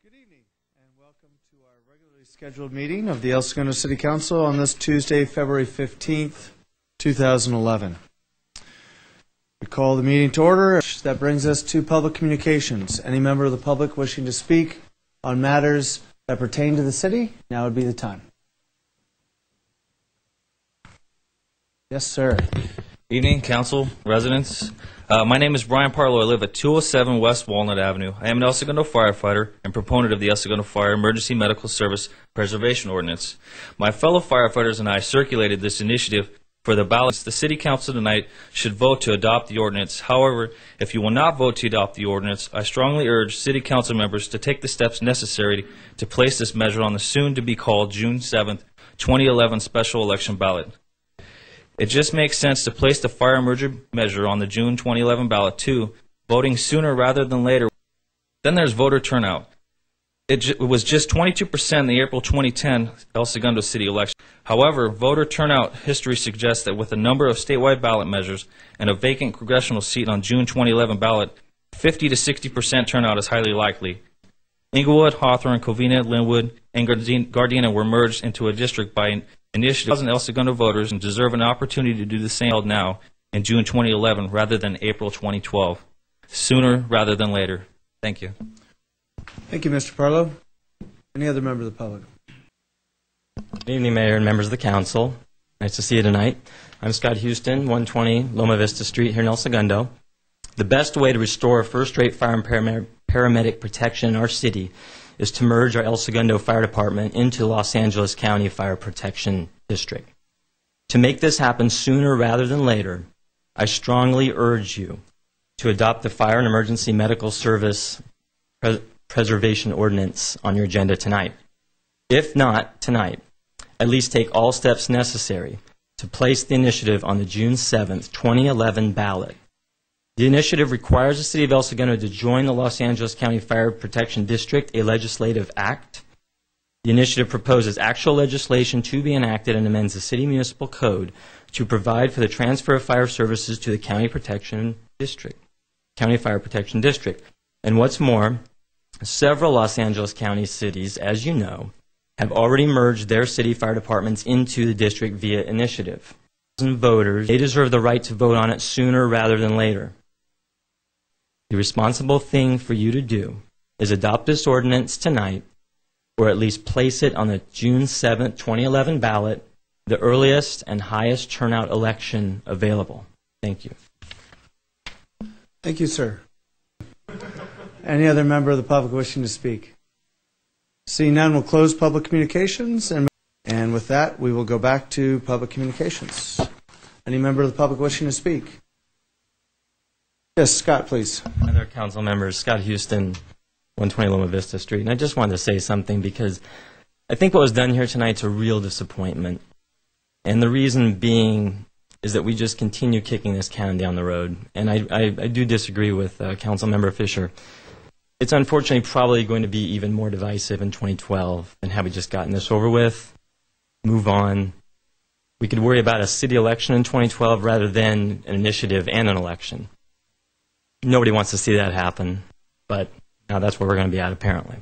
Good evening and welcome to our regularly scheduled meeting of the El Segundo City Council on this Tuesday, February 15th, 2011. We call the meeting to order. That brings us to public communications. Any member of the public wishing to speak on matters that pertain to the city, now would be the time. Yes, sir. Evening, council, residents. My name is Brian P-Partlow. I live at 207 West Walnut Avenue. I am an El Segundo firefighter and proponent of the El Segundo Fire Emergency Medical Service Preservation Ordinance. My fellow firefighters and I circulated this initiative for the ballot. The City Council tonight should vote to adopt the ordinance. However, if you will not vote to adopt the ordinance, I strongly urge City Council members to take the steps necessary to place this measure on the soon-to-be-called June 7th, 2011 special election ballot. It just makes sense to place the fire emergency measure on the June 2011 ballot too, voting sooner rather than later. Then there's voter turnout. It was just 22% in the April 2010 El Segundo city election. However, voter turnout history suggests that with a number of statewide ballot measures and a vacant congressional seat on June 2011 ballot, 50 to 60% turnout is highly likely. Inglewood, Hawthorne, Covina, Linwood, and Gardena were merged into a district by initiative. 1,000 El Segundo voters and deserve an opportunity to do the same held now in June 2011 rather than April 2012. Sooner rather than later. Thank you. Thank you, Mr. P-Partlow. Any other member of the public? Good evening, Mayor and members of the Council. Nice to see you tonight. I'm Scott Houston, 120 Loma Vista Street here in El Segundo. The best way to restore first-rate fire and paramedic protection in our city is to merge our El Segundo Fire Department into Los Angeles County Fire Protection District. To make this happen sooner rather than later, I strongly urge you to adopt the Fire and Emergency Medical Service Preservation Ordinance on your agenda tonight. If not tonight, at least take all steps necessary to place the initiative on the June 7th, 2011 ballot. The initiative requires the City of El Segundo to join the Los Angeles County Fire Protection District, a legislative act. The initiative proposes actual legislation to be enacted and amends the City Municipal Code to provide for the transfer of fire services to the County Protection District, County Fire Protection District. And what's more, several Los Angeles County cities, as you know, have already merged their city fire departments into the district via initiative. Voters, they deserve the right to vote on it sooner rather than later. The responsible thing for you to do is adopt this ordinance tonight, or at least place it on the June 7th, 2011 ballot, the earliest and highest turnout election available. Thank you. Thank you, sir. Any other member of the public wishing to speak? Seeing none, we'll close public communications, and with that, we will go back to public communications. Any member of the public wishing to speak? Yes, Scott, please. Other council members, Scott Houston, 120 Loma Vista Street. And I just wanted to say something because I think what was done here tonight is a real disappointment. And the reason being is that we just continue kicking this can down the road. And I do disagree with Council Member Fisher. It's unfortunately probably going to be even more divisive in 2012 than had we just gotten this over with, move on. We could worry about a city election in 2012 rather than an initiative and an election. Nobody wants to see that happen, but now that's where we're going to be at apparently.